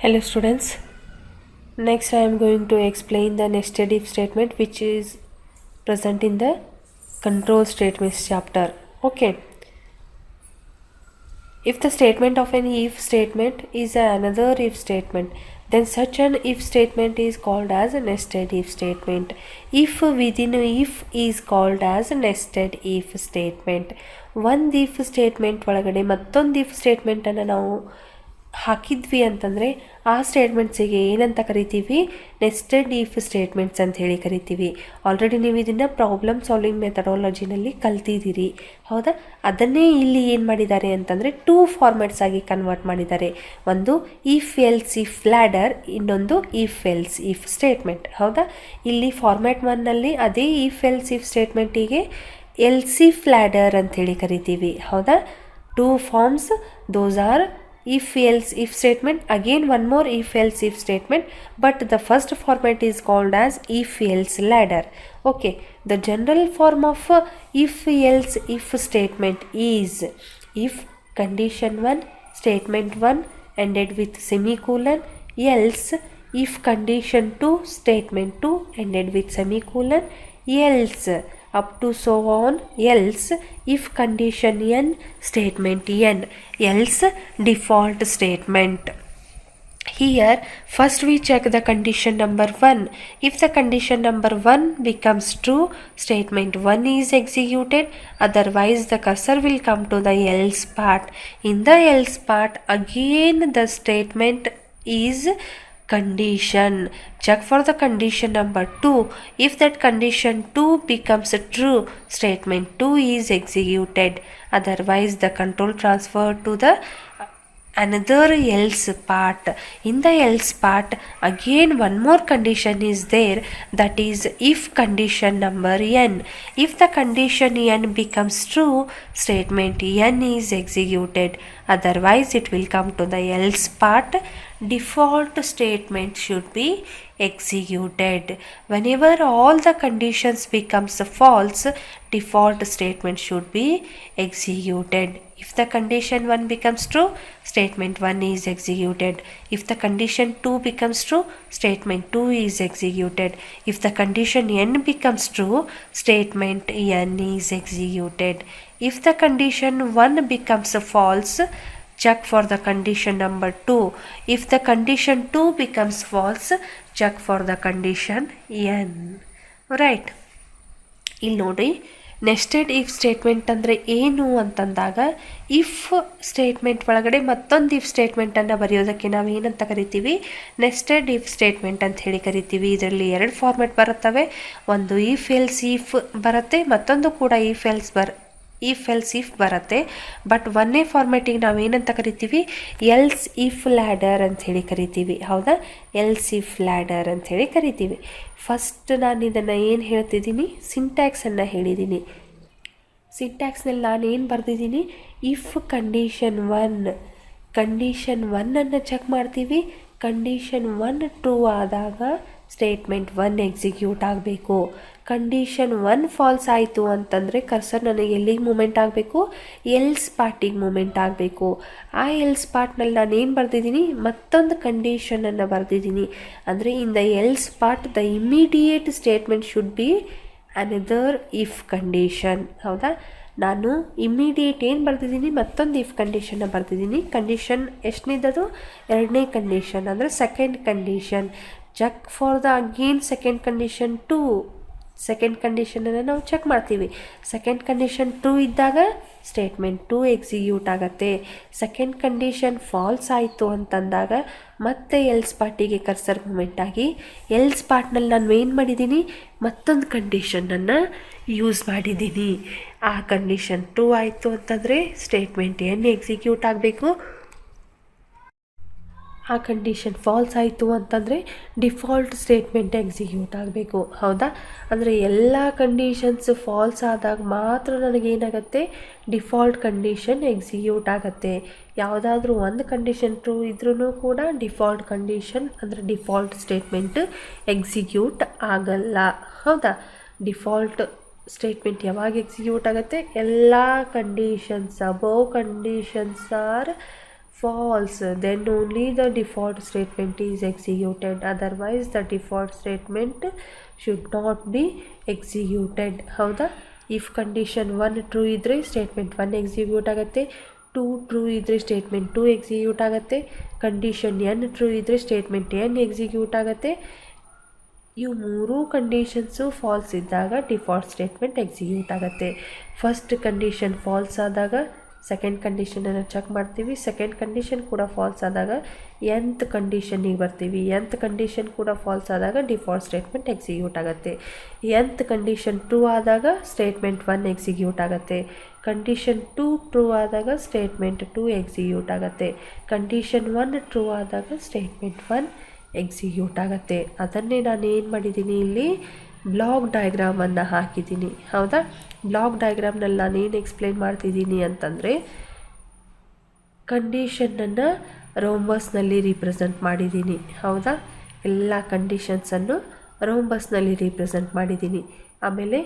Hello students, next I am going to explain the nested if statement which is present in the control statements chapter. Okay, if the statement of an if statement is another if statement, then such an if statement is called as a nested if statement. If within if is called as a nested if statement. ಒಂದು if statement ಒಳಗಡೆ ಮತ್ತೊಂದು if statement ಅನ್ನು ನಾವು ಹಾಕಿದ್ವಿ ಅಂತಂದರೆ ಆ ಸ್ಟೇಟ್ಮೆಂಟ್ಸಿಗೆ ಏನಂತ ಕರಿತೀವಿ, ನೆಸ್ಟೆಡ್ ಇಫ್ ಸ್ಟೇಟ್ಮೆಂಟ್ಸ್ ಅಂತ ಹೇಳಿ ಕರಿತೀವಿ. ಆಲ್ರೆಡಿ ನೀವು ಇದನ್ನು ಪ್ರಾಬ್ಲಮ್ ಸಾಲ್ವಿಂಗ್ ಮೆಥಡಾಲಜಿನಲ್ಲಿ ಕಲ್ತಿದ್ದೀರಿ, ಹೌದಾ? ಅದನ್ನೇ ಇಲ್ಲಿ ಏನು ಮಾಡಿದ್ದಾರೆ ಅಂತಂದರೆ 2 ಫಾರ್ಮ್ಯಾಟ್ಸ್ ಆಗಿ ಕನ್ವರ್ಟ್ ಮಾಡಿದ್ದಾರೆ. ಒಂದು ಇಫ್ ಎಲ್ಸ್ ಇಫ್ ಲ್ಯಾಡರ್, ಇನ್ನೊಂದು ಇಫ್ ಎಲ್ಸ್ ಇಫ್ ಸ್ಟೇಟ್ಮೆಂಟ್, ಹೌದಾ? ಇಲ್ಲಿ ಫಾರ್ಮ್ಯಾಟ್ 1ನಲ್ಲಿ ಅದೇ ಇಫ್ ಎಲ್ಸ್ ಇಫ್ ಸ್ಟೇಟ್ಮೆಂಟಿಗೆ ಎಲ್ಸ್ ಇಫ್ ಲ್ಯಾಡರ್ ಅಂಥೇಳಿ ಕರಿತೀವಿ, ಹೌದಾ? 2 forms, those are if else if statement, again one more if else if statement, but the first format is called as if else ladder. Okay, the general form of if else if statement is if condition 1 statement 1 ended with semicolon, else if condition 2 statement 2 ended with semicolon, else up to so on, else if condition n statement n, else default statement. Here first we check the condition number 1. If the condition number 1 becomes true, statement 1 is executed, otherwise the cursor will come to the else part. In the else part, again the statement is condition. Check for the condition number 2. If that condition 2 becomes true, statement 2 is executed, otherwise the control transferred to the another else part. In the else part, again one more condition is there, that is if condition number n. If the condition n becomes true, statement n is executed, otherwise it will come to the else part. Default statement should be executed. Whenever all the conditions becomes false, default statement should be executed. If the condition 1 becomes true, statement 1 is executed. If the condition 2 becomes true, statement 2 is executed. If the condition n becomes true, statement n is executed. If the condition 1 becomes false, check for the condition number 2. If the condition 2 becomes false, check for the condition n. Right, ಇಲ್ಲಿ ನೋಡಿ, nested if statement ಅಂದರೆ ಏನು ಅಂತಂದಾಗ, if statement ಒಳಗಡೆ ಮತ್ತೊಂದು if ಸ್ಟೇಟ್ಮೆಂಟನ್ನು ಬರೆಯೋದಕ್ಕೆ ನಾವು ಏನಂತ ಕರಿತೀವಿ, ನೆಸ್ಟೆಡ್ ಇಫ್ ಸ್ಟೇಟ್ಮೆಂಟ್ ಅಂತ ಹೇಳಿ ಕರಿತೀವಿ. ಇದರಲ್ಲಿ 2 ಫಾರ್ಮ್ಯಾಟ್ ಬರುತ್ತವೆ, ಒಂದು ಇಫ್ ಎಲ್ಸ್ ಇಫ್ ಬರುತ್ತೆ, ಮತ್ತೊಂದು ಕೂಡ ಇಫ್ ಎಲ್ಸ್ ಇಫ್ ಬರುತ್ತೆ. ಬಟ್ ಒಂದೇ ಫಾರ್ಮ್ಯಾಟಿಗೆ ನಾವು ಏನಂತ ಕರಿತೀವಿ, ಎಲ್ಸ್ ಇಫ್ ಲ್ಯಾಡರ್ ಅಂಥೇಳಿ ಕರಿತೀವಿ, ಹೌದಾ? ಎಲ್ಸ್ ಇಫ್ ಲ್ಯಾಡರ್ ಅಂಥೇಳಿ ಕರಿತೀವಿ. ಫಸ್ಟ್ ನಾನು ಇದನ್ನು ಏನು ಹೇಳ್ತಿದ್ದೀನಿ, ಸಿಂಟ್ಯಾಕ್ಸನ್ನು ಹೇಳಿದ್ದೀನಿ. ಸಿಂಟ್ಯಾಕ್ಸ್ನಲ್ಲಿ ನಾನು ಏನು ಬರೆದಿದ್ದೀನಿ, ಇಫ್ ಕಂಡೀಷನ್ 1 ಚೆಕ್ ಮಾಡ್ತೀವಿ. ಕಂಡೀಷನ್ 1 ಟ್ರೂ ಆದಾಗ ಸ್ಟೇಟ್ಮೆಂಟ್ 1 ಎಕ್ಸಿಕ್ಯೂಟ್ ಆಗಬೇಕು. ಕಂಡೀಷನ್ 1 ಫಾಲ್ಸ್ ಆಯಿತು ಅಂತಂದರೆ ಕರ್ಸರ್ ನನಗೆ ಎಲ್ಲಿಗೆ ಮೂಮೆಂಟ್ ಆಗಬೇಕು, ಎಲ್ಸ್ ಪಾರ್ಟಿಗೆ ಮೂಮೆಂಟ್ ಆಗಬೇಕು. ಆ ಎಲ್ಸ್ ಪಾರ್ಟ್ನಲ್ಲಿ ನಾನು ಏನು ಬರೆದಿದ್ದೀನಿ, ಮತ್ತೊಂದು ಕಂಡೀಷನನ್ನು ಬರೆದಿದ್ದೀನಿ. ಅಂದರೆ in the else part the immediate statement should be another if condition, ಹೌದಾ? ನಾನು ಇಮ್ಮಿಡಿಯೇಟ್ ಏನು ಬರೆದಿದ್ದೀನಿ, ಮತ್ತೊಂದು ಇಫ್ ಕಂಡೀಷನ್ನ ಬರೆದಿದ್ದೀನಿ. ಕಂಡೀಷನ್ ಎಷ್ಟನೇದದು, 2ನೇ ಕಂಡೀಷನ್, ಅಂದರೆ second condition. Check for the again second condition 2. Second ಕಂಡೀಷನನ್ನು ನಾವು ಚೆಕ್ ಮಾಡ್ತೀವಿ. ಸೆಕೆಂಡ್ ಕಂಡೀಷನ್ 2 ಇದ್ದಾಗ ಸ್ಟೇಟ್ಮೆಂಟ್ 2 ಎಕ್ಸಿಕ್ಯೂಟ್ ಆಗುತ್ತೆ. ಸೆಕೆಂಡ್ ಕಂಡೀಷನ್ ಫಾಲ್ಸ್ ಆಯಿತು ಅಂತಂದಾಗ ಮತ್ತೆ ಎಲ್ಸ್ ಪಾರ್ಟಿಗೆ ಕರ್ಸರ್ ಮೂಮೆಂಟ್ ಆಗಿ, ಎಲ್ಸ್ ಪಾರ್ಟ್ನಲ್ಲಿ ನಾನು ಏನು ಮಾಡಿದ್ದೀನಿ, ಮತ್ತೊಂದು ಕಂಡೀಷನನ್ನು ಯೂಸ್ ಮಾಡಿದ್ದೀನಿ. ಆ ಕಂಡೀಷನ್ 2 ಆಯಿತು ಅಂತಂದರೆ ಸ್ಟೇಟ್ಮೆಂಟ್ n ಎಕ್ಸಿಕ್ಯೂಟ್ ಆಗಬೇಕು. ಆ ಕಂಡೀಷನ್ ಫಾಲ್ಸ್ ಆಯಿತು ಅಂತಂದರೆ ಡಿಫಾಲ್ಟ್ ಸ್ಟೇಟ್ಮೆಂಟ್ ಎಕ್ಸಿಕ್ಯೂಟ್ ಆಗಬೇಕು, ಹೌದಾ? ಅಂದರೆ ಎಲ್ಲ ಕಂಡೀಷನ್ಸ್ ಫಾಲ್ಸ್ ಆದಾಗ ಮಾತ್ರ ನನಗೇನಾಗುತ್ತೆ, ಡಿಫಾಲ್ಟ್ ಕಂಡೀಷನ್ ಎಕ್ಸಿಕ್ಯೂಟ್ ಆಗುತ್ತೆ. ಯಾವುದಾದ್ರೂ ಒಂದು ಕಂಡೀಷನ್ ಟ್ರೂ ಇದ್ರೂ ಕೂಡ ಡಿಫಾಲ್ಟ್ ಕಂಡೀಷನ್ ಅಂದರೆ ಡಿಫಾಲ್ಟ್ ಸ್ಟೇಟ್ಮೆಂಟ್ ಎಕ್ಸಿಕ್ಯೂಟ್ ಆಗಲ್ಲ, ಹೌದಾ? ಡಿಫಾಲ್ಟ್ ಸ್ಟೇಟ್ಮೆಂಟ್ ಯಾವಾಗ ಎಕ್ಸಿಕ್ಯೂಟ್ ಆಗುತ್ತೆ, ಎಲ್ಲ conditions above conditions are false, then only the default statement is executed. Otherwise the default statement should not be executed. ಹೌದಾ? ಇಫ್ ಕಂಡೀಷನ್ 1 ಟ್ರೂ ಇದ್ದರೆ statement 1 execute ಆಗುತ್ತೆ, 2 true ಇದ್ದರೆ statement 2 execute ಆಗುತ್ತೆ, condition n true ಇದ್ದರೆ statement n execute ಆಗುತ್ತೆ. ಇವು ಮೂರೂ conditions falls ಇದ್ದಾಗ ಡಿಫಾಲ್ಟ್ ಸ್ಟೇಟ್ಮೆಂಟ್ ಎಕ್ಸಿಕ್ಯೂಟ್ ಆಗುತ್ತೆ. ಫಸ್ಟ್ ಕಂಡೀಷನ್ ಫಾಲ್ಸ್ ಆದಾಗ ಸೆಕೆಂಡ್ ಕಂಡೀಷನನ್ನು ಚೆಕ್ ಮಾಡ್ತೀವಿ, ಸೆಕೆಂಡ್ ಕಂಡೀಷನ್ ಕೂಡ ಫಾಲ್ಸ್ ಆದಾಗ nth ಕಂಡೀಷನಿಗೆ ಬರ್ತೀವಿ, nth ಕಂಡೀಷನ್ ಕೂಡ ಫಾಲ್ಸ್ ಆದಾಗ ಡಿಫಾಲ್ಟ್ ಸ್ಟೇಟ್ಮೆಂಟ್ ಎಕ್ಸಿಕ್ಯೂಟ್ ಆಗುತ್ತೆ. nth ಕಂಡೀಷನ್ ಟ್ರೂ ಆದಾಗ ಸ್ಟೇಟ್ಮೆಂಟ್ 1 ಎಕ್ಸಿಕ್ಯೂಟ್ ಆಗುತ್ತೆ, ಕಂಡೀಷನ್ 2 ಟ್ರೂ ಆದಾಗ ಸ್ಟೇಟ್ಮೆಂಟ್ 2 ಎಕ್ಸಿಕ್ಯೂಟ್ ಆಗುತ್ತೆ, ಕಂಡೀಷನ್ 1 ಟ್ರೂ ಆದಾಗ ಸ್ಟೇಟ್ಮೆಂಟ್ 1 ಎಕ್ಸಿಕ್ಯೂಟ್ ಆಗುತ್ತೆ. ಅದನ್ನೇ ನಾನು ಏನು ಮಾಡಿದ್ದೀನಿ, ಇಲ್ಲಿ ಬ್ಲಾಕ್ ಡಯಾಗ್ರಾಮನ್ನು ಹಾಕಿದ್ದೀನಿ. ಹೌದಾ? ಬ್ಲಾಕ್ ಡಯಾಗ್ರಾಮ್ನಲ್ಲಿ ನಾನು ಏನು ಎಕ್ಸ್ಪ್ಲೇನ್ ಮಾಡ್ತಿದ್ದೀನಿ ಅಂತಂದರೆ, ಕಂಡೀಷನನ್ನು ರೋಂಬಸ್ನಲ್ಲಿ ರೀಪ್ರೆಸೆಂಟ್ ಮಾಡಿದ್ದೀನಿ. ಹೌದಾ? ಎಲ್ಲ ಕಂಡೀಷನ್ಸನ್ನು ರೋಂಬಸ್ನಲ್ಲಿ ರೀಪ್ರೆಸೆಂಟ್ ಮಾಡಿದ್ದೀನಿ. ಆಮೇಲೆ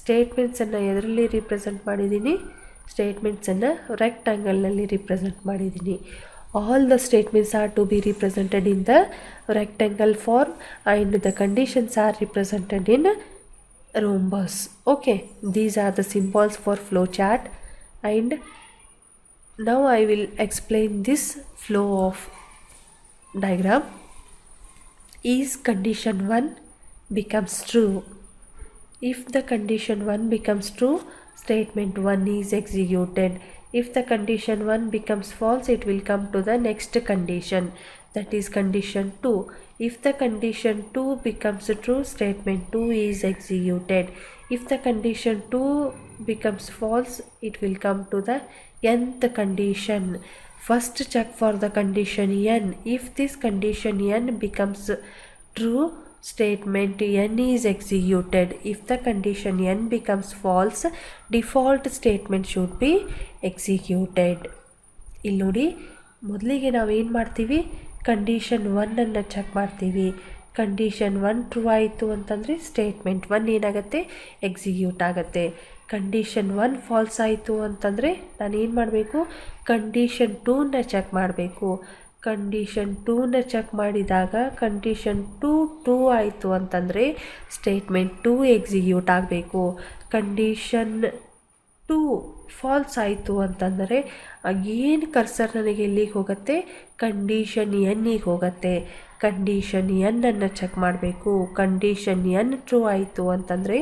ಸ್ಟೇಟ್ಮೆಂಟ್ಸನ್ನು ಎದರಲ್ಲಿ ರೀಪ್ರೆಸೆಂಟ್ ಮಾಡಿದ್ದೀನಿ, ಸ್ಟೇಟ್ಮೆಂಟ್ಸನ್ನು ರೆಕ್ಟ್ಯಾಂಗಲ್ನಲ್ಲಿ ರೀಪ್ರೆಸೆಂಟ್ ಮಾಡಿದ್ದೀನಿ. All the statements are to be represented in the rectangle form and the conditions are represented in rhombus. Okay, these are the symbols for flowchart, and now I will explain this flow of diagram. Is condition 1 becomes true. If the condition 1 becomes true, statement 1 is executed. If the condition 1 becomes false, it will come to the next condition, that is condition 2. If the condition 2 becomes true, statement 2 is executed. If the condition 2 becomes false, it will come to the nth condition. First check for the condition n. If this condition n becomes true, statement n is executed. If the condition n becomes false, default statement should be executed. ಇಲ್ಲಿ ನೋಡಿ, ಮೊದಲಿಗೆ ನಾವೇನು ಮಾಡ್ತೀವಿ, condition 1ಅನ್ನು check ಮಾಡ್ತೀವಿ. Condition 1 true ಆಯಿತು ಅಂತಂದರೆ statement 1 ಏನಾಗುತ್ತೆ, execute ಆಗುತ್ತೆ. ಕಂಡೀಷನ್ 1 ಫಾಲ್ಸ್ ಆಯಿತು ಅಂತಂದರೆ ನಾನು ಏನು ಮಾಡಬೇಕು, ಕಂಡೀಷನ್ 2ನ ಚೆಕ್ ಮಾಡಬೇಕು. ಕಂಡೀಷನ್ 2ನ ಚೆಕ್ ಮಾಡಿದಾಗ ಕಂಡೀಷನ್ 2 ಟ್ರೂ ಆಯಿತು ಅಂತಂದರೆ ಸ್ಟೇಟ್ಮೆಂಟ್ 2 ಎಕ್ಸಿಕ್ಯೂಟ್ ಆಗಬೇಕು. ಕಂಡೀಷನ್ 2 ಫಾಲ್ಸ್ ಆಯಿತು ಅಂತಂದರೆ ಏನು ಕರ್ಸರ್ ನನಗೆ ಎಲ್ಲಿಗೆ ಹೋಗುತ್ತೆ, ಕಂಡೀಷನ್ ಎನ್ನಿಗೆ ಹೋಗುತ್ತೆ. ಕಂಡೀಷನ್ ಎನ್ನನ್ನು ಚೆಕ್ ಮಾಡಬೇಕು. ಕಂಡೀಷನ್ ಎನ್ ಟ್ರೂ ಆಯಿತು ಅಂತಂದರೆ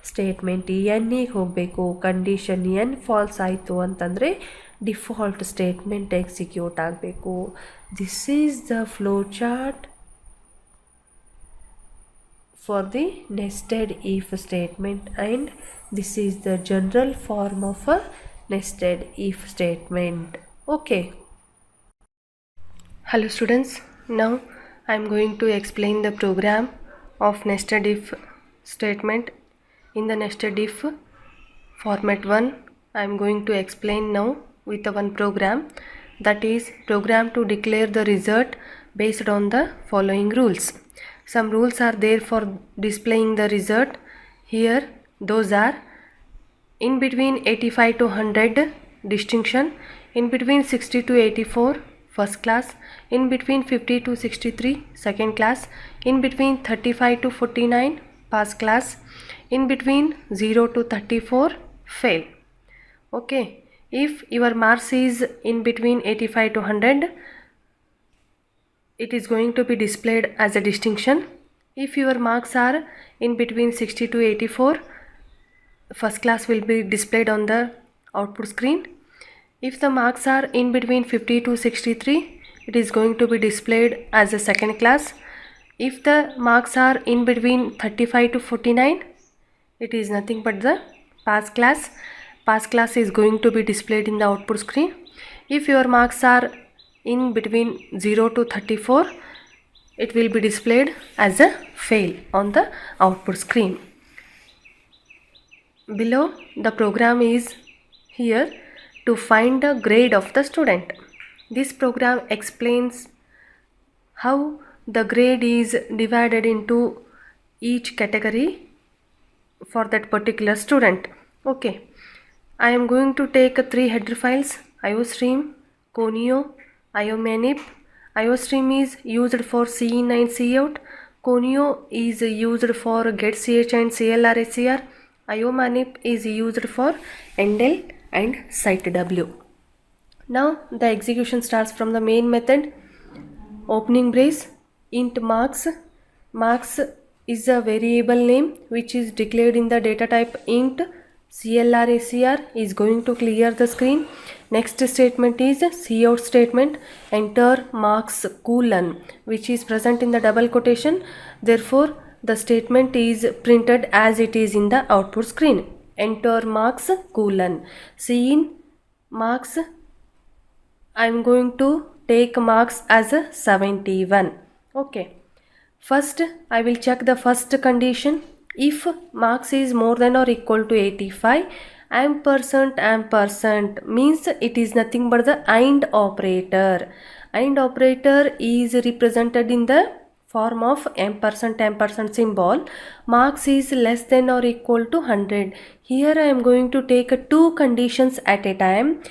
ಸ್ಟೇಟ್ಮೆಂಟ್ ಎನ್ನಿಗೆ ಹೋಗಬೇಕು. ಕಂಡೀಷನ್ ಎನ್ ಫಾಲ್ಸ್ ಆಯಿತು ಅಂತಂದರೆ ಡಿಫಾಲ್ಟ್ ಸ್ಟೇಟ್ಮೆಂಟ್ ಎಕ್ಸಿಕ್ಯೂಟ್ ಆಗಬೇಕು. This is the flow chart for the nested if statement, and this is the general form of a nested if statement. Okay. Hello students, now I am going to explain the program of nested if statement. In the nested if format 1, I am going to explain now with one program, that is program to declare the result based on the following rules. Some rules are there for displaying the result. Here those are: in between 85 to 100 distinction, in between 60 to 84 first class, in between 50 to 63 second class, in between 35 to 49 pass class, in between 0 to 34 fail. Okay, if your marks is in between 85 to 100, it is going to be displayed as a distinction. If your marks are in between 60 to 84, first class will be displayed on the output screen. If the marks are in between 50 to 63, it is going to be displayed as a second class. If the marks are in between 35 to 49, it is nothing but the pass class. Pass class is going to be displayed in the output screen. If your marks are in between 0 to 34, it will be displayed as a fail on the output screen. Below the program is here to find the grade of the student. This program explains how the grade is divided into each category for that particular student. Okay, I am going to take 3 header files: IOStream, Conio, IOMANIP. IOStream is used for C in and C out. Conio is used for get CH and CLR SCR. IOMANIP is used for endl and citew. Now the execution starts from the main method. Opening brace, int marks. Marks is a variable name which is declared in the data type int. CLR is going to clear the screen. Next statement is cout statement. Enter marks colon, which is present in the double quotation. Therefore, the statement is printed as it is in the output screen. Enter marks colon. Cin marks, I am going to take marks as a 71. Okay. First, I will check the first condition. If marks is more than or equal to 85, ampersand means it is nothing but the AND operator. AND operator is represented in the form of ampersand symbol. Marks is less than or equal to 100. Here I am going to take two conditions at a time.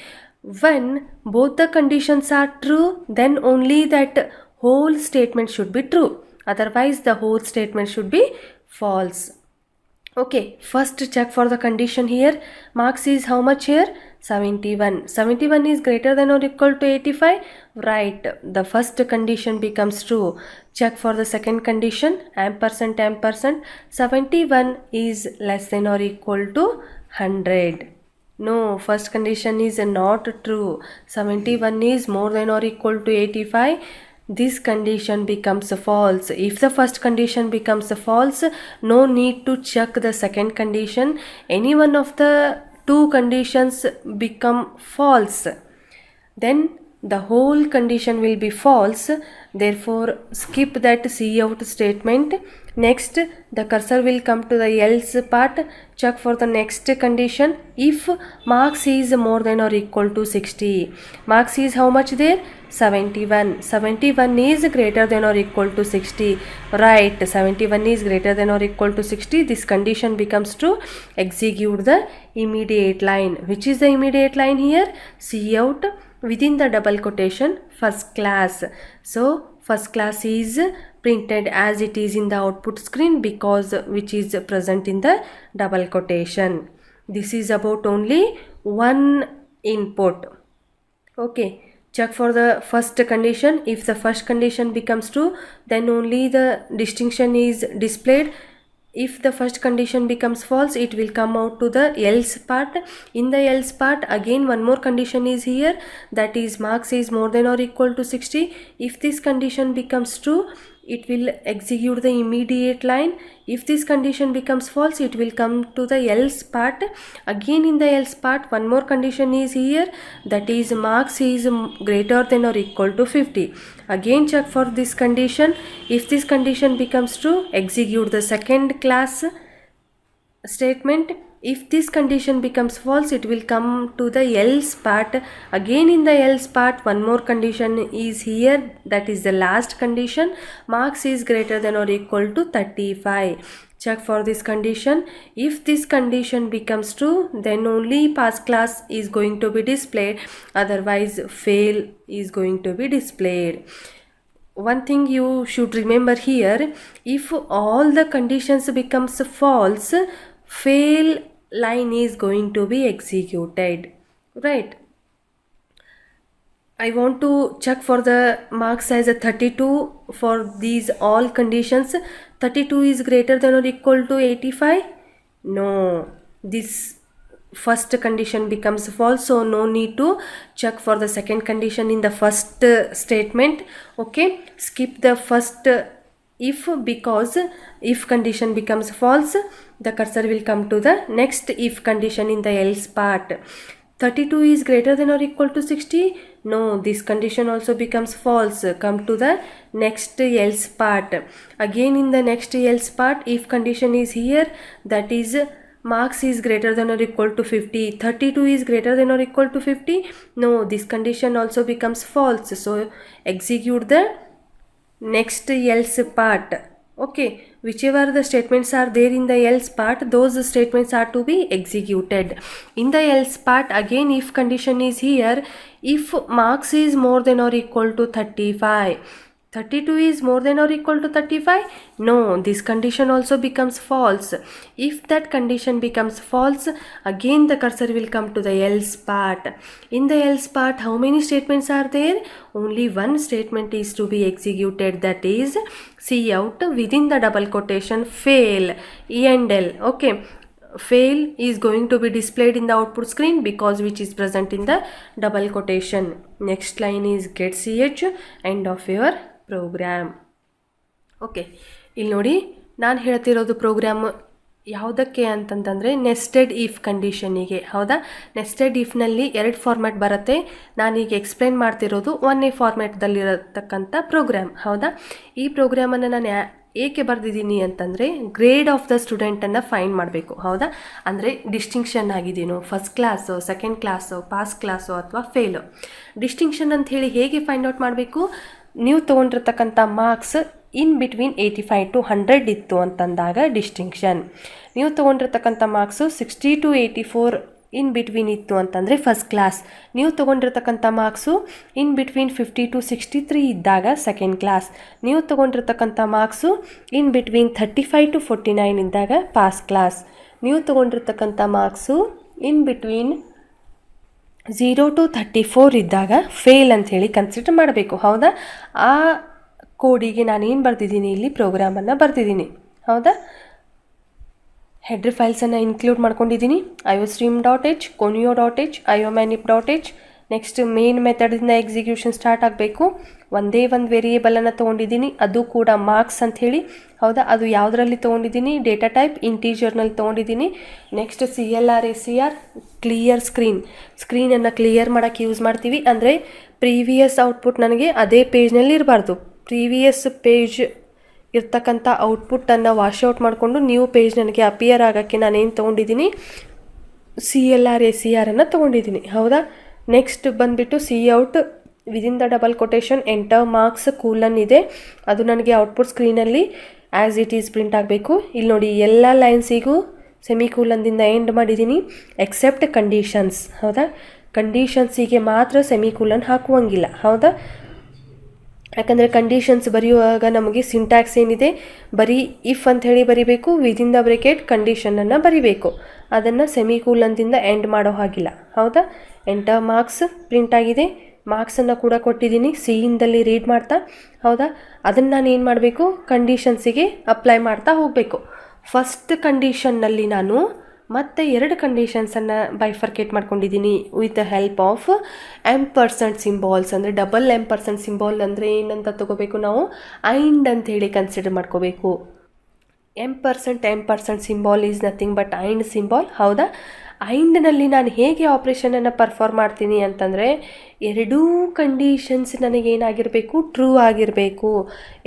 When both the conditions are true, then only that whole statement should be true. Otherwise, the whole statement should be false. Okay, first check for the condition here. Marks is how much here? 71. 71 is greater than or equal to 85. Right, the first condition becomes true. Check for the second condition. Ampersand. 71 is less than or equal to 100. No, first condition is not true. 71 is more than or equal to 85. This condition becomes false. If the first condition becomes false, no need to check the second condition. Any one of the two conditions become false, then the whole condition will be false. Therefore, skip that cout statement. Next, the cursor will come to the else part. Check for the next condition. If marks is more than or equal to 60. Marks is how much there? 71. 71 is greater than or equal to 60. Right, 71 is greater than or equal to 60. This condition becomes true. Execute the immediate line. Which is the immediate line here? Cout within the double quotation first class. So first class is printed as it is in the output screen because which is present in the double quotation. This is about only one input. Okay, check for the first condition. If the first condition becomes true, then only the distinction is displayed. If the first condition becomes false, it will come out to the else part. In the else part, again one more condition is here, that is marks is more than or equal to 60. If this condition becomes true, it will execute the immediate line. If this condition becomes false, it will come to the else part. Again in the else part, one more condition is here, that is marks is greater than or equal to 50. Again check for this condition. If this condition becomes true, execute the second class statement. If this condition becomes false, it will come to the else part. Again in the else part, one more condition is here, that is the last condition. Marks is greater than or equal to 35. Check for this condition. If this condition becomes true, then only pass class is going to be displayed. Otherwise, fail is going to be displayed. One thing you should remember here, if all the conditions becomes false, fail line is going to be executed. Right. I want to check for the marks as a 32 for these all conditions. 32 is greater than or equal to 85. No, this first condition becomes false, so no need to check for the second condition in the first statement. Okay, skip the first if, because if condition becomes false, the cursor will come to the next if condition in the else part. 32 is greater than or equal to 60. No, this condition also becomes false. Come to the next else part. Again in the next else part, if condition is here, that is marks is greater than or equal to 50. 32 is greater than or equal to 50. No, this condition also becomes false. So execute the next else part. Okay, whichever the statements are there in the else part, those statements are to be executed. In the else part, again if condition is here, if marks is more than or equal to 35, 32 is more than or equal to 35, no, this condition also becomes false. If that condition becomes false, again the cursor will come to the else part. In the else part, how many statements are there? Only one statement is to be executed, that is Cout within the double quotation fail, ENDL. Okay, fail is going to be displayed in the output screen because which is present in the double quotation. Next line is get ch, end of your program. Okay, ಇಲ್ಲಿ ನೋಡಿ ನಾನು ಹೇಳ್ತಿರೋದು program ಯಾವುದಕ್ಕೆ ಅಂತಂತಂದರೆ nested if ಕಂಡೀಷನಿಗೆ. ಹೌದಾ, nested ಇಫ್ನಲ್ಲಿ 2 format ಬರುತ್ತೆ. ನಾನೀಗ explain ಮಾಡ್ತಿರೋದು 1A ಫಾರ್ಮ್ಯಾಟ್ದಲ್ಲಿರತಕ್ಕಂಥ ಪ್ರೋಗ್ರಾಮ್. ಹೌದಾ, ಈ ಪ್ರೋಗ್ರಾಮನ್ನು ನಾನು ಏಕೆ ಬರೆದಿದ್ದೀನಿ ಅಂತಂದರೆ ಗ್ರೇಡ್ ಆಫ್ ದ ಸ್ಟೂಡೆಂಟನ್ನು ಫೈಂಡ್ ಮಾಡಬೇಕು. ಹೌದಾ, ಅಂದರೆ ಡಿಸ್ಟಿಂಕ್ಷನ್ ಆಗಿದ್ದೀನೋ, first class, second class, pass class ಅಥವಾ ಫೇಲು. ಡಿಸ್ಟಿಂಕ್ಷನ್ ಅಂತ ಹೇಳಿ ಹೇಗೆ ಫೈಂಡ್ ಔಟ್ ಮಾಡಬೇಕು? ನೀವು ತೊಗೊಂಡಿರ್ತಕ್ಕಂಥ ಮಾರ್ಕ್ಸ್ ಇನ್ ಬಿಟ್ವೀನ್ 85 to 100 ಇತ್ತು ಅಂತಂದಾಗ ಡಿಸ್ಟಿಂಕ್ಷನ್. ನೀವು ತೊಗೊಂಡಿರ್ತಕ್ಕಂಥ ಮಾರ್ಕ್ಸು 60 to 84 ಇನ್ ಬಿಟ್ವೀನ್ ಇತ್ತು ಅಂತಂದರೆ ಫಸ್ಟ್ ಕ್ಲಾಸ್. ನೀವು ತೊಗೊಂಡಿರ್ತಕ್ಕಂಥ ಮಾರ್ಕ್ಸು ಇನ್ ಬಿಟ್ವೀನ್ 50 to 63 ಇದ್ದಾಗ ಸೆಕೆಂಡ್ ಕ್ಲಾಸ್. ನೀವು ತೊಗೊಂಡಿರ್ತಕ್ಕಂಥ ಮಾರ್ಕ್ಸು ಇನ್ ಬಿಟ್ವೀನ್ 35 to 49 ಇದ್ದಾಗ ಪಾಸ್ ಕ್ಲಾಸ್. ನೀವು ತೊಗೊಂಡಿರ್ತಕ್ಕಂಥ ಮಾರ್ಕ್ಸು ಇನ್ ಬಿಟ್ವೀನ್ 0 to 34 ಇದ್ದಾಗ ಫೇಲ್ ಅಂಥೇಳಿ ಕನ್ಸಿಡರ್ ಮಾಡಬೇಕು. ಹೌದಾ, ಆ ಕೋಡಿಗೆ ನಾನೇನು ಬರ್ತಿದ್ದೀನಿ, ಇಲ್ಲಿ ಪ್ರೋಗ್ರಾಮನ್ನು ಬರ್ತಿದ್ದೀನಿ. ಹೌದಾ, ಹೆಡ್ರ್ ಫೈಲ್ಸನ್ನು ಇನ್ಕ್ಲೂಡ್ ಮಾಡ್ಕೊಂಡಿದ್ದೀನಿ. iostream.h, conio.h, iomanip.h. Next main ಮೆಥಡಿಂದ ಎಕ್ಸಿಕ್ಯೂಷನ್ ಸ್ಟಾರ್ಟ್ ಆಗಬೇಕು. ಒಂದೇ ಒಂದು ವೇರಿಯೇಬಲನ್ನು ತೊಗೊಂಡಿದ್ದೀನಿ, ಅದು ಕೂಡ ಮಾರ್ಕ್ಸ್ ಅಂಥೇಳಿ. ಹೌದಾ, ಅದು ಯಾವುದರಲ್ಲಿ ತೊಗೊಂಡಿದ್ದೀನಿ? ಡೇಟಾ ಟೈಪ್ ಇಂಟೀಜರ್ನಲ್ಲಿ ತೊಗೊಂಡಿದ್ದೀನಿ. ನೆಕ್ಸ್ಟ್ CLR ACR ಕ್ಲಿಯರ್ ಸ್ಕ್ರೀನನ್ನು ಕ್ಲಿಯರ್ ಮಾಡೋಕ್ಕೆ ಯೂಸ್ ಮಾಡ್ತೀವಿ. ಅಂದರೆ ಪ್ರೀವಿಯಸ್ ಔಟ್ಪುಟ್ ನನಗೆ ಅದೇ ಪೇಜ್ನಲ್ಲಿ ಇರಬಾರ್ದು. ಪ್ರೀವಿಯಸ್ ಪೇಜ್ ಇರ್ತಕ್ಕಂಥ ಔಟ್ಪುಟ್ಟನ್ನು ವಾಶ್ಔಟ್ ಮಾಡಿಕೊಂಡು ನ್ಯೂ ಪೇಜ್ ನನಗೆ ಅಪಿಯರ್ ಆಗೋಕ್ಕೆ ನಾನೇನು ತೊಗೊಂಡಿದ್ದೀನಿ? CLR ACR ತೊಗೊಂಡಿದ್ದೀನಿ. ಹೌದಾ, ನೆಕ್ಸ್ಟ್ ಬಂದುಬಿಟ್ಟು Cout within the double quotation enter marks colon ಇದೆ, ಅದು ನನಗೆ ಔಟ್ಪುಟ್ ಸ್ಕ್ರೀನಲ್ಲಿ ಆ್ಯಸ್ ಇಟ್ ಈಸ್ ಪ್ರಿಂಟ್ ಆಗಬೇಕು. ಇಲ್ಲಿ ನೋಡಿ, ಎಲ್ಲ ಲೈನ್ಸಿಗೂ ಸೆಮಿಕೂಲನ್ದಿಂದ ಎಂಡ್ ಮಾಡಿದ್ದೀನಿ ಎಕ್ಸೆಪ್ಟ್ ಕಂಡೀಷನ್ಸ್. ಹೌದಾ, ಕಂಡೀಷನ್ಸಿಗೆ ಮಾತ್ರ ಸೆಮಿಕೂಲನ್ ಹಾಕುವಂಗಿಲ್ಲ. ಹೌದಾ, ಯಾಕಂದರೆ ಕಂಡೀಷನ್ಸ್ ಬರೆಯುವಾಗ ನಮಗೆ ಸಿಂಟ್ಯಾಕ್ಸ್ ಏನಿದೆ, ಬರೀ ಇಫ್ ಅಂಥೇಳಿ ಬರಿಬೇಕು, ವಿದಿನ್ ದ ಬ್ರೆಕೆಟ್ ಕಂಡೀಷನನ್ನು ಬರಿಬೇಕು. ಅದನ್ನು ಸೆಮಿಕೂಲನ್ದಿಂದ ಎಂಡ್ ಮಾಡೋ ಹಾಗಿಲ್ಲ. ಹೌದಾ, ಎಂಟರ್ ಮಾರ್ಕ್ಸ್ ಪ್ರಿಂಟ್ ಆಗಿದೆ, ಮಾರ್ಕ್ಸನ್ನು ಕೂಡ ಕೊಟ್ಟಿದ್ದೀನಿ ಸಿಯಿಂದಲ್ಲಿ ರೀಡ್ ಮಾಡ್ತಾ. ಹೌದಾ, ಅದನ್ನು ನಾನು ಏನು ಮಾಡಬೇಕು? ಕಂಡೀಷನ್ಸಿಗೆ ಅಪ್ಲೈ ಮಾಡ್ತಾ ಹೋಗಬೇಕು. ಫಸ್ಟ್ ಕಂಡೀಷನ್ನಲ್ಲಿ ನಾನು ಮತ್ತೆ 2 ಕಂಡೀಷನ್ಸನ್ನು ಬೈಫರ್ಕೇಟ್ ಮಾಡ್ಕೊಂಡಿದ್ದೀನಿ with the help of M% symbols. ಅಂದರೆ ಡಬಲ್ M% ಸಿಂಬಾಲ್ ಅಂದರೆ ಏನಂತ ತಗೋಬೇಕು ನಾವು? ಐಂಡ್ ಅಂಥೇಳಿ ಕನ್ಸಿಡರ್ ಮಾಡ್ಕೋಬೇಕು. M% symbol is nothing but and symbol. ಹೌದಾ, ಐಂಡ್ನಲ್ಲಿ ನಾನು ಹೇಗೆ ಆಪ್ರೇಷನನ್ನು ಪರ್ಫಾರ್ಮ್ ಮಾಡ್ತೀನಿ ಅಂತಂದರೆ, ಎರಡೂ ಕಂಡೀಷನ್ಸ್ ನನಗೇನಾಗಿರಬೇಕು? ಟ್ರೂ ಆಗಿರಬೇಕು.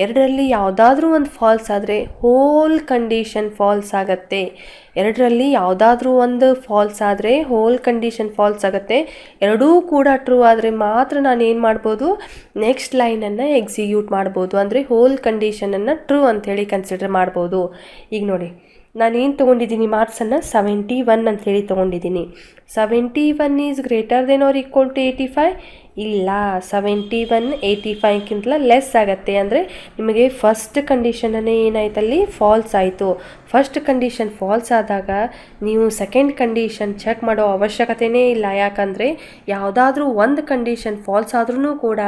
ಎರಡರಲ್ಲಿ ಯಾವುದಾದ್ರೂ ಒಂದು ಫಾಲ್ಸ್ ಆದರೆ ಹೋಲ್ ಕಂಡೀಷನ್ ಫಾಲ್ಸ್ ಆಗುತ್ತೆ. ಎರಡರಲ್ಲಿ ಯಾವುದಾದ್ರೂ ಒಂದು ಫಾಲ್ಸ್ ಆದರೆ ಹೋಲ್ ಕಂಡೀಷನ್ ಫಾಲ್ಸ್ ಆಗುತ್ತೆ. ಎರಡೂ ಕೂಡ ಟ್ರೂ ಆದರೆ ಮಾತ್ರ ನಾನು ಏನು ಮಾಡ್ಬೋದು? ನೆಕ್ಸ್ಟ್ ಲೈನನ್ನು ಎಕ್ಸಿಕ್ಯೂಟ್ ಮಾಡ್ಬೋದು. ಅಂದರೆ ಹೋಲ್ ಕಂಡೀಷನನ್ನು ಟ್ರೂ ಅಂಥೇಳಿ ಕನ್ಸಿಡರ್ ಮಾಡ್ಬೋದು. ಈಗ ನೋಡಿ, ನಾನೇನು ತೊಗೊಂಡಿದ್ದೀನಿ? ಮಾರ್ಕ್ಸನ್ನು 71 ಅಂಥೇಳಿ ತೊಗೊಂಡಿದ್ದೀನಿ. 71 is greater than or equal to 85? ಇಲ್ಲ, 71 85ಕ್ಕಿಂತ ಲೆಸ್ ಆಗುತ್ತೆ. ಅಂದರೆ ನಿಮಗೆ ಫಸ್ಟ್ ಕಂಡೀಷನನ್ನೇ ಏನಾಯ್ತಲ್ಲಿ? ಫಾಲ್ಸ್ ಆಯಿತು. ಫಸ್ಟ್ ಕಂಡೀಷನ್ ಫಾಲ್ಸ್ ಆದಾಗ ನೀವು ಸೆಕೆಂಡ್ ಕಂಡೀಷನ್ ಚೆಕ್ ಮಾಡೋ ಅವಶ್ಯಕತೆಯೇ ಇಲ್ಲ. ಯಾಕಂದರೆ ಯಾವುದಾದ್ರೂ ಒಂದು ಕಂಡೀಷನ್ ಫಾಲ್ಸ್ ಆದ್ರೂ ಕೂಡ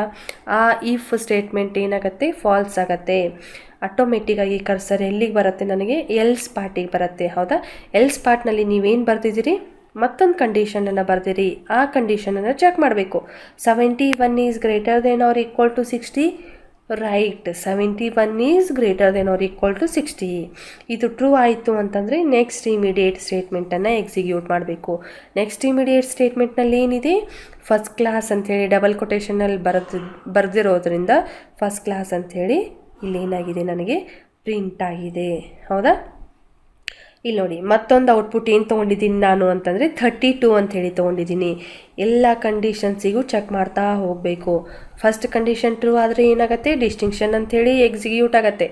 ಆ ಇಫ್ ಸ್ಟೇಟ್ಮೆಂಟ್ ಏನಾಗುತ್ತೆ? ಫಾಲ್ಸ್ ಆಗುತ್ತೆ. ಆಟೋಮೆಟಿಕ್ಕಾಗಿ ಕರ್ಸರ್ ಎಲ್ಲಿಗೆ ಬರುತ್ತೆ? ನನಗೆ ಎಲ್ಸ್ ಪಾರ್ಟಿಗೆ ಬರುತ್ತೆ. ಹೌದಾ, ಎಲ್ಸ್ ಪಾರ್ಟ್ನಲ್ಲಿ ನೀವೇನು ಬರ್ತಿದ್ದೀರಿ? ಮತ್ತೊಂದು ಕಂಡೀಷನನ್ನು ಬರ್ದಿರಿ. ಆ ಕಂಡೀಷನನ್ನು ಚೆಕ್ ಮಾಡಬೇಕು. 71 is greater than or equal to 60? Right, 71 is greater than or equal to 60. ಇದು ಟ್ರೂ ಆಯಿತು ಅಂತಂದರೆ ನೆಕ್ಸ್ಟ್ ಇಮಿಡಿಯೇಟ್ ಸ್ಟೇಟ್ಮೆಂಟನ್ನು ಎಕ್ಸಿಕ್ಯೂಟ್ ಮಾಡಬೇಕು. ನೆಕ್ಸ್ಟ್ ಇಮಿಡಿಯೇಟ್ ಸ್ಟೇಟ್ಮೆಂಟ್ನಲ್ಲಿ ಏನಿದೆ? ಫಸ್ಟ್ ಕ್ಲಾಸ್ ಅಂಥೇಳಿ ಡಬಲ್ ಕೊಟೇಷನಲ್ಲಿ ಬರೆದಿರೋದ್ರಿಂದ ಫಸ್ಟ್ ಕ್ಲಾಸ್ ಅಂಥೇಳಿ ಇಲ್ಲೇನಾಗಿದೆ? ನನಗೆ ಪ್ರಿಂಟ್ ಆಗಿದೆ. ಹೌದಾ, ಇಲ್ಲಿ ನೋಡಿ, ಮತ್ತೊಂದು ಔಟ್ಪುಟ್ ಏನು ತೊಗೊಂಡಿದ್ದೀನಿ ನಾನು ಅಂತಂದರೆ 32 ಅಂಥೇಳಿ ತೊಗೊಂಡಿದ್ದೀನಿ. ಎಲ್ಲ ಕಂಡೀಷನ್ಸಿಗೂ ಚೆಕ್ ಮಾಡ್ತಾ ಹೋಗಬೇಕು. ಫಸ್ಟ್ ಕಂಡೀಷನ್ ಟ್ರೂ ಆದರೆ ಏನಾಗುತ್ತೆ? ಡಿಸ್ಟಿಂಕ್ಷನ್ ಅಂಥೇಳಿ ಎಕ್ಸಿಕ್ಯೂಟ್ ಆಗುತ್ತೆ.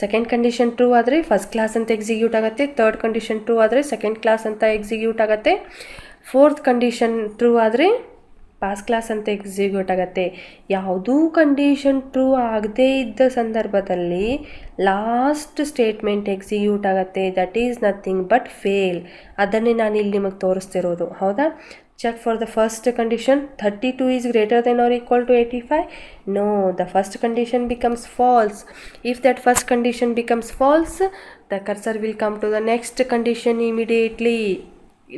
ಸೆಕೆಂಡ್ ಕಂಡೀಷನ್ ಟ್ರೂ ಆದರೆ ಫಸ್ಟ್ ಕ್ಲಾಸ್ ಅಂತ ಎಕ್ಸಿಕ್ಯೂಟ್ ಆಗುತ್ತೆ, ಥರ್ಡ್ ಕಂಡೀಷನ್ ಟ್ರೂ ಆದರೆ ಸೆಕೆಂಡ್ ಕ್ಲಾಸ್ ಅಂತ ಎಕ್ಸಿಕ್ಯೂಟ್ ಆಗುತ್ತೆ, ಫೋರ್ತ್ ಕಂಡೀಷನ್ ಟ್ರೂ ಆದರೆ ಪಾಸ್ ಕ್ಲಾಸ್ ಅಂತ ಎಕ್ಸಿಕ್ಯೂಟ್ ಆಗುತ್ತೆ. ಯಾವುದೂ ಕಂಡೀಷನ್ ಟ್ರೂ ಆಗದೇ ಇದ್ದ ಸಂದರ್ಭದಲ್ಲಿ ಲಾಸ್ಟ್ ಸ್ಟೇಟ್ಮೆಂಟ್ ಎಕ್ಸಿಕ್ಯೂಟ್ ಆಗುತ್ತೆ. That is nothing but fail. ಅದನ್ನೇ ನಾನು ಇಲ್ಲಿ ನಿಮಗೆ ತೋರಿಸ್ತಿರೋದು. ಹೌದಾ? Check for the first condition. 32 is greater than or equal to 85. No, the first condition becomes false. If that first condition becomes false, the cursor will come to the next condition immediately,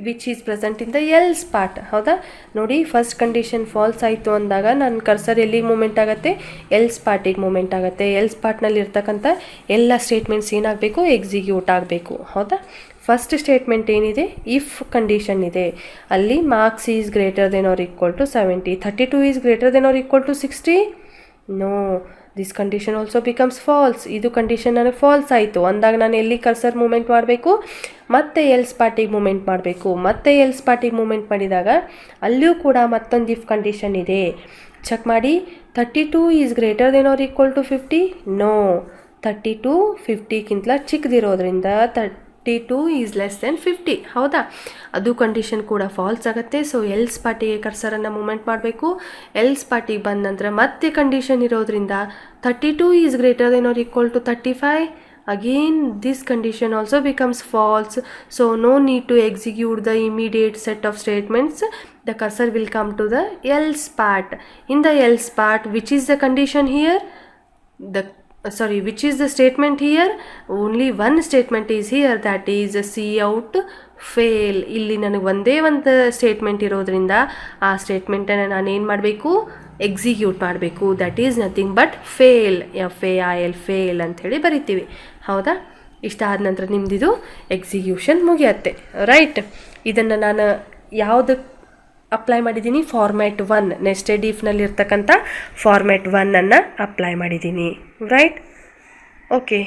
which is present in the else part. ಹೌದಾ? ನೋಡಿ, first condition false ಆಯಿತು ಅಂದಾಗ ನನ್ನ cursor ಎಲ್ಲಿಗೆ moment ಆಗುತ್ತೆ? Else ಪಾರ್ಟಿಗೆ moment ಆಗುತ್ತೆ. Else ಪಾರ್ಟ್ನಲ್ಲಿ ಇರ್ತಕ್ಕಂಥ ಎಲ್ಲ ಸ್ಟೇಟ್ಮೆಂಟ್ಸ್ ಏನಾಗಬೇಕು? ಎಕ್ಸಿಕ್ಯೂಟ್ ಆಗಬೇಕು. ಹೌದಾ? ಫಸ್ಟ್ ಸ್ಟೇಟ್ಮೆಂಟ್ ಏನಿದೆ? ಇಫ್ ಕಂಡೀಷನ್ ಇದೆ. ಅಲ್ಲಿ marks is greater than or equal to 70. 32 is greater than or equal to 60. No, this condition also becomes false. ಇದು ಕಂಡೀಷನ್ ನನಗೆ ಫಾಲ್ಸ್ ಆಯಿತು ಅಂದಾಗ ನಾನು ಎಲ್ಲಿ ಕರ್ಸರ್ ಮೂಮೆಂಟ್ ಮಾಡಬೇಕು? ಮತ್ತೆ ಎಲ್ಸ್ ಪಾರ್ಟಿಗೆ ಮೂಮೆಂಟ್ ಮಾಡಬೇಕು. ಮತ್ತೆ ಎಲ್ಸ್ ಪಾರ್ಟಿಗೆ ಮೂಮೆಂಟ್ ಮಾಡಿದಾಗ ಅಲ್ಲಿಯೂ ಕೂಡ ಮತ್ತೊಂದು ಇಫ್ ಕಂಡೀಷನ್ ಇದೆ. ಚೆಕ್ ಮಾಡಿ. 32 is greater than or equal to 50. No, 32 50ಗಿಂತ ಚಿಕ್ಕದಿರೋದ್ರಿಂದ 32 ಈಸ್ ಲೆಸ್ ದೆನ್ 50. ಹೌದಾ? ಅದು ಕಂಡೀಷನ್ ಕೂಡ ಫಾಲ್ಸ್ ಆಗುತ್ತೆ. ಸೊ ಎಲ್ಸ್ ಪಾರ್ಟಿಗೆ ಕರ್ಸರನ್ನು ಮೂಮೆಂಟ್ ಮಾಡಬೇಕು. ಎಲ್ಸ್ ಪಾರ್ಟಿಗೆ ಬಂದ ನಂತರ ಮತ್ತೆ ಕಂಡೀಷನ್ ಇರೋದ್ರಿಂದ 32 is greater than or equal to 35. Again this condition also becomes false. So no need to execute the immediate set of statements. The cursor will come to the else part. In the else part, which is the condition here? Which is the statement here? Only one statement is here, that is see out fail. ಇಲ್ಲಿ ನನಗೆ ಒಂದೇ ಒಂದು statement ಇರೋದ್ರಿಂದ ಆ ಸ್ಟೇಟ್ಮೆಂಟನ್ನು ನಾನು ಏನು ಮಾಡಬೇಕು? ಎಕ್ಸಿಕ್ಯೂಟ್ ಮಾಡಬೇಕು. That is nothing but fail. FAIL fail ಅಂಥೇಳಿ ಬರಿತೀವಿ. ಹೌದಾ? ಇಷ್ಟ ಆದ ನಂತರ ನಿಮ್ಮದಿದು ಎಕ್ಸಿಕ್ಯೂಷನ್ ಮುಗಿಯತ್ತೆ. ರೈಟ್? ಇದನ್ನು ನಾನು ಯಾವುದು ಅಪ್ಲೈ ಮಾಡಿದ್ದೀನಿ? ಫಾರ್ಮ್ಯಾಟ್ 1, ನೆಸ್ಟೆಡ್ ಇಫ್ನಲ್ಲಿರ್ತಕ್ಕಂಥ ಫಾರ್ಮ್ಯಾಟ್ 1 ಅನ್ನು ಅಪ್ಲೈ ಮಾಡಿದ್ದೀನಿ. ರೈಟ್? ಓಕೆ.